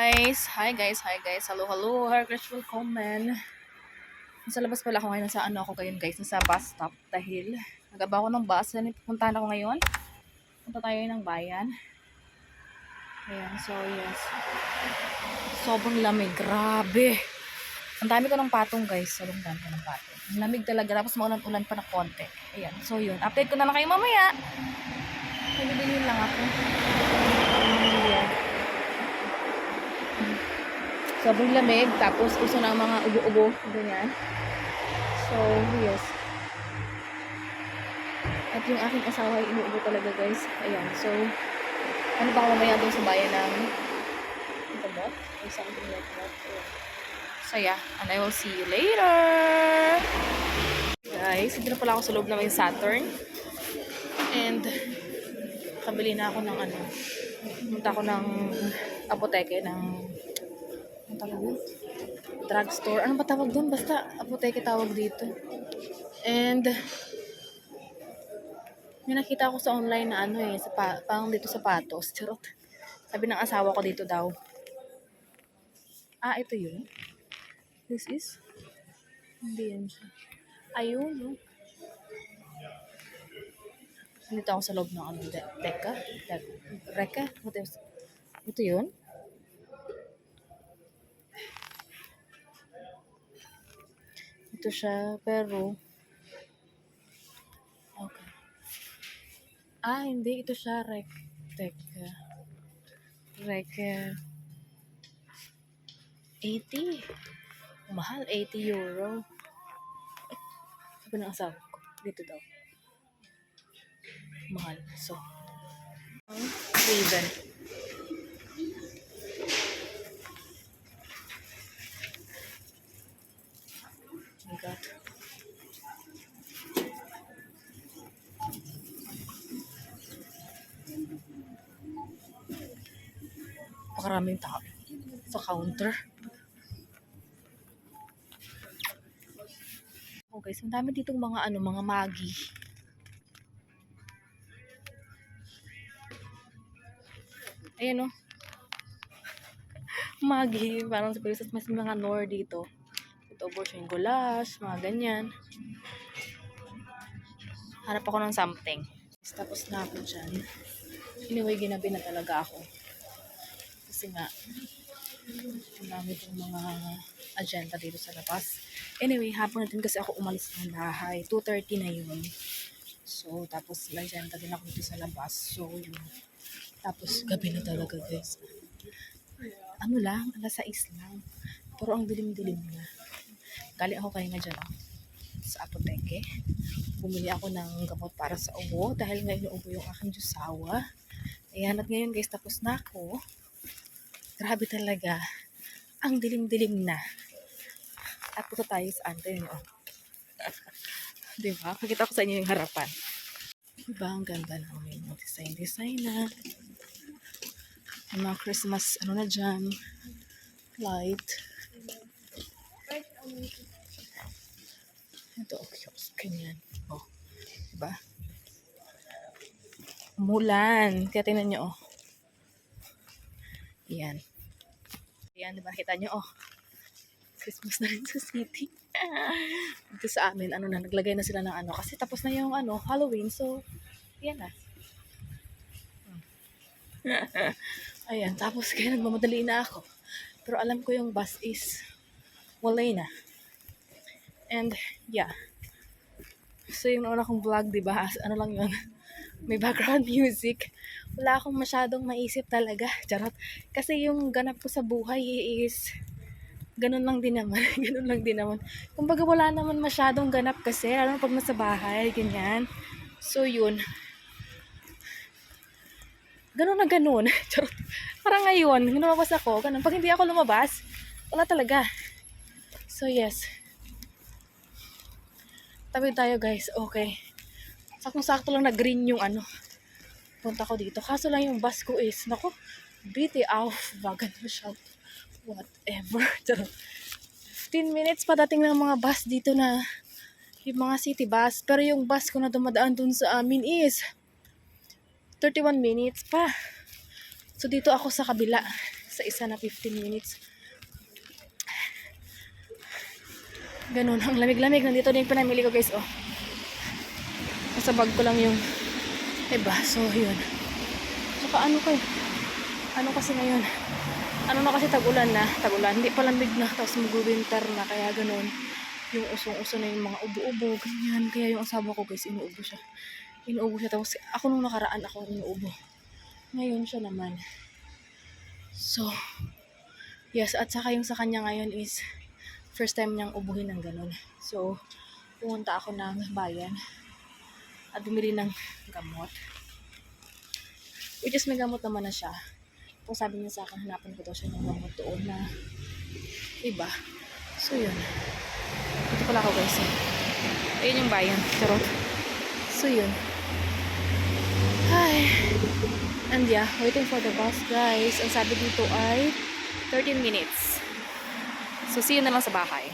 Hi guys. Hello. Grateful comment. Nasa labas pala ako ngayon. Nasaan ako ngayon guys? Nasa bus stop dahil nagaba ako ng bus. Puntahan ako ngayon. Punta tayo ng bayan. Ayan, so yes. Sobrang lamig. Grabe. Ang dami ko ng patong guys. Sobrang dami ko ng patong. Ang lamig talaga. Tapos maulan-ulan pa na konti. Ayan, so yun. Update ko na lang kayo mamaya. Nagbilin lang ako. Ayan. Sobrang lamig, tapos uso ng mga ubo-ubo, ganyan. So, yes. At yung aking asawa ay inuubo talaga, guys. Ayan, so, ano ba ako mamaya doon sa bayan ng gamot? Or something like that. So, yeah. And I will see you later! Guys, hindi na pala ako sa loob ng Saturn. And, kabili na ako ng ano. Punta ako ng apoteke ng drugstore. Ano ba tawag doon? Basta apoteke tawag dito. And may nakita ako sa online na ano sa parang dito sapatos. Charot. Sabi ng asawa ko dito daw. Ito yun. This is? Hindi yan siya. Ayun, no? Dito ako sa loob ng ano, Reka? Ito yun? Ito siya, pero okay. Hindi. Ito siya, Reka. 80. Mahal, 80 euro. Sabi ng asawa ko, dito daw. Mahal. So, Raven. Oh my God. Pakaraming tao sa counter. Oh guys, ang dami ditong mga mga Maggi. Ayan o. Maggi, parang sa Pilipinas mas mga Nor dito. Ito, Borsing Goulash, mga ganyan. Hanap ako ng something. Tapos na ako dyan. Anyway, ginabi na talaga ako. Kasi nga, ang dami itong mga agenda dito sa labas. Anyway, hapon natin kasi ako umalis ng bahay. 2:30 na yun. So, tapos agenda din ako dito sa labas. So, yun. Tapos, gabi na talaga guys. Ano lang, alas 6 lang. Pero ang dilim-dilim na. Galing ako kaya nga dyan sa apoteke. Bumili ako ng gamot para sa ubo dahil ngayon ubo yung aking jusawa. Ayan, at ngayon guys, tapos na ako. Grabe talaga. Ang dilim-dilim na. At punta tayo sa antay nyo. Diba? Pakita ko sa inyo yung harapan. Diba? Ang ganda na yung design na. Yung mga Christmas, ano na dyan. Light. Ito, okay. Ganyan. Oh. Diba? Umulan. Kaya tingnan nyo, oh. Yan. Yan, diba? Kita nyo, oh. Christmas na rin sa city. Dito sa amin, naglagay na sila ng kasi tapos na yung Halloween, so, yan na. Ayan, tapos kaya nagmamadali na ako. Pero alam ko yung bus is wala na. And, yeah. So, yung una kong vlog, diba? Ano lang yun? May background music. Wala akong masyadong maisip talaga. Charot. Kasi yung ganap ko sa buhay is ganun lang din naman. Kumbaga wala naman masyadong ganap kasi, lalo pag nasa bahay, ganyan. So, yun. Ganun na ganun. Charot. Parang ngayon, lumabas ako, ganun. Pag hindi ako lumabas, wala talaga. So, yes. Tabi tayo, guys. Okay. Saktong-sakto lang na green yung punta ko dito. Kaso lang yung bus ko is, naku, BT off. Bagan mo siya. Whatever. 15 minutes pa dating ng mga bus dito na yung mga city bus. Pero yung bus ko na dumadaan dun sa amin is 31 minutes pa. So dito ako sa kabila sa isa na 15 minutes. Ganun, ang lamig-lamig. Nandito din yung pinamili ko guys, oh. Nasa bag ko lang yung iba. So, yun. Saka ano kasi ngayon, ano na kasi tag-ulan na, hindi pa lamig na, tapos mag-winter na, kaya ganun. Yung usong-uso na yung mga ubo-ubo, ganyan. Kaya yung asawa ko guys, inuubo siya. Tapos ako nung nakaraan ako inuubo. Ngayon siya naman. So, yes, at saka yung sa kanya ngayon is first time niyang ubuhin ng ganun. So, pumunta ako ng bayan at bumili ng gamot. Which is may gamot naman na siya. Kung sabi niya sa akin, hanapan ko daw siya ng gamot doon na iba. So, yun. Ito pala ako guys. Ayun yung bayan. Charot. So, yun. Hi. And yeah, waiting for the bus guys. Ang sabi dito ay 13 minutes. So, see you na lang sa bahay.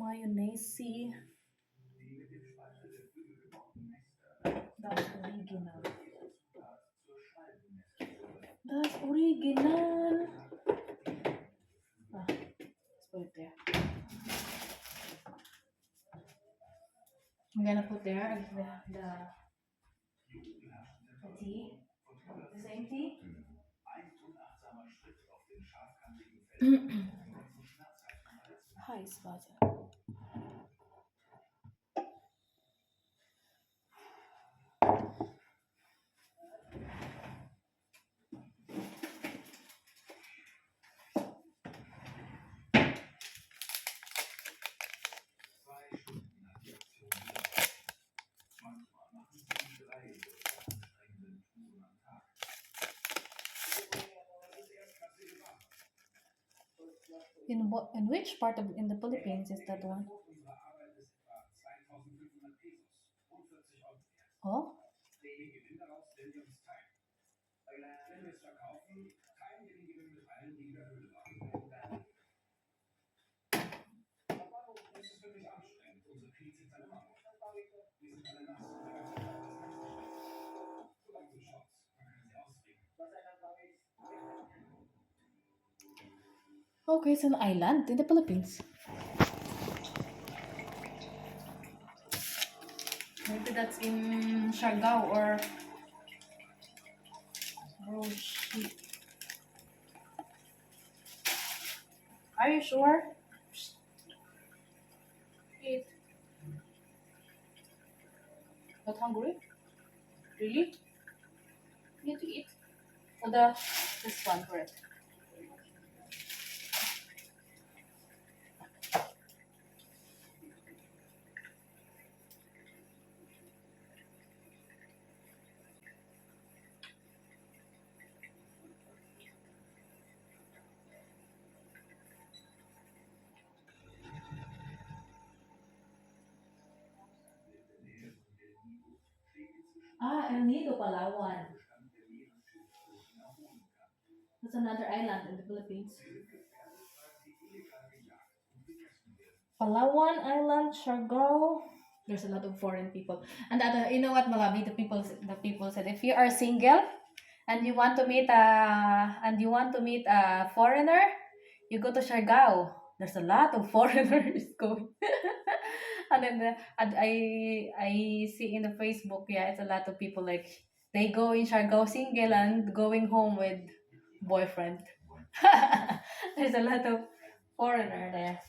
Mayonnaise. That's original. That's original. Ah, let's put it there. I'm gonna put there the tea. The same tea. Heiß, warte. In which part of in the Philippines is that one? Oh? Okay, it's an island in the Philippines. Maybe that's in Siargao or shit. Are you sure? Eat. Not hungry? Really? You need to eat. Oh, this one, correct. El Nido, Palawan. That's another island in the Philippines. Palawan Island, Siargao. There's a lot of foreign people. And you know what, Malabi? The people said, if you are single and you want to meet a foreigner, you go to Siargao. There's a lot of foreigners going. And then I see in the Facebook, yeah, it's a lot of people like they go in Siargao single and going home with boyfriend. There's a lot of foreigner there.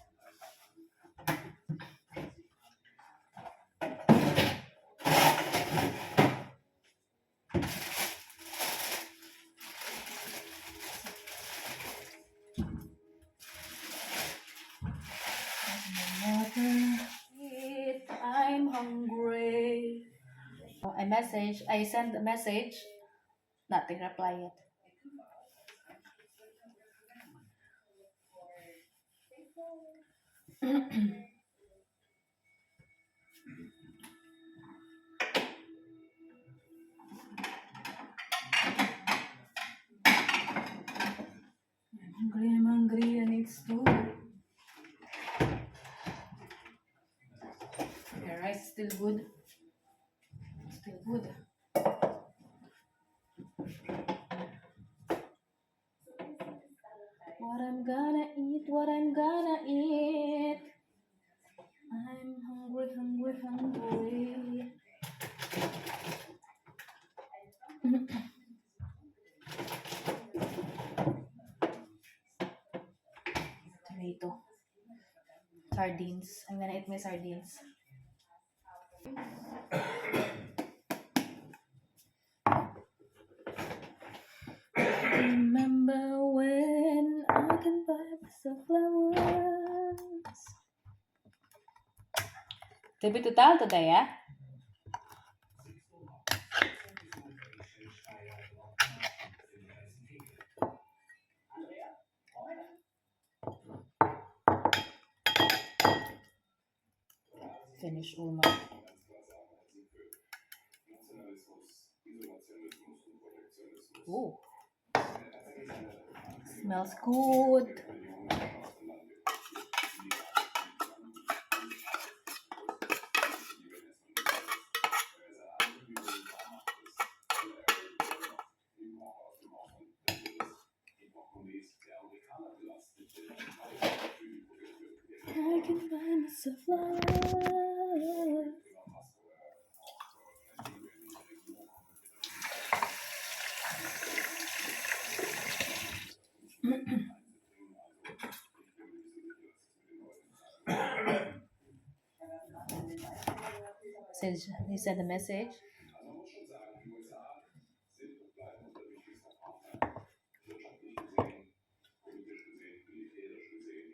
I'm hungry. I sent a message, nothing reply yet. I'm hungry and it's too. The rice is still good. Still good. What I'm gonna eat, what I'm gonna eat. I'm hungry, hungry, hungry. Tomato. Sardines. I'm gonna eat my sardines. Remember when I can buy myself flowers. Tapi total today, ya? Finish all my. Ooh. Smells good. I can buy myself flowers. He sent a message.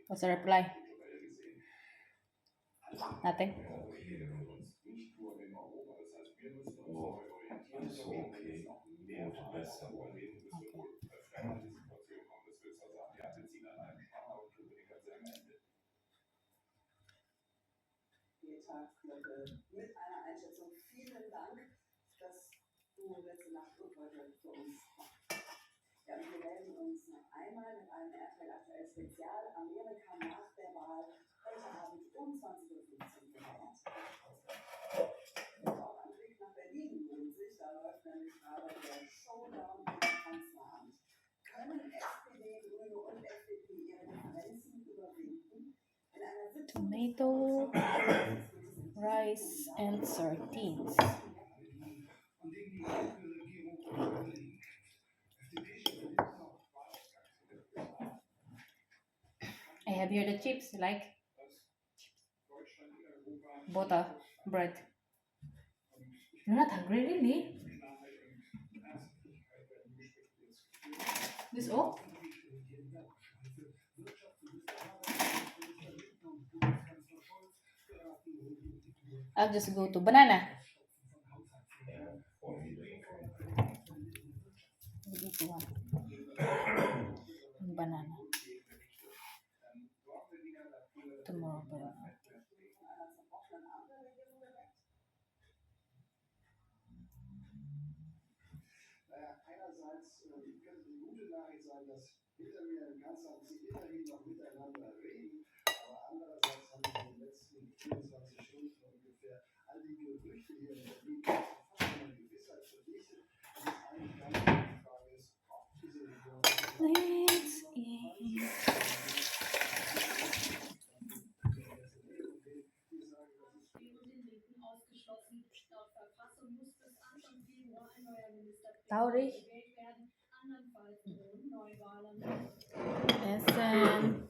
What's the reply? Nothing. Mit einer Einschätzung. Vielen Dank, dass du letzte Nacht und heute für uns machst. Ja, und wir melden uns noch einmal mit einem RTL aktuell Spezial Amerika nach der Wahl heute Abend um 20:15 Uhr. Auch ein Blick nach Berlin lohnt sich. Da läuft nämlich gerade der Showdown im Kanzleramt. Können SPD, Grüne und FDP ihre Differenzen überwinden? In einer Sitzung Tomato, rice, and sardines. I have here the chips, like butter, bread. You're not hungry, really? This all? I'll just go to banana. This one. Banana. Tomorrow, banana. Einerseits könnte die gute Nachricht sein, dass hinter mir im Kanzleramt sie immerhin noch miteinander reden, aber andererseits haben wir in den letzten 24 Stunden ungefähr all die Gerüchte hier in Berlin fast eine Gewissheit verdichtet. Und das eigentlich gar nicht die Frage ist, ob diese Regierung Let's eat. Traurig. Essen.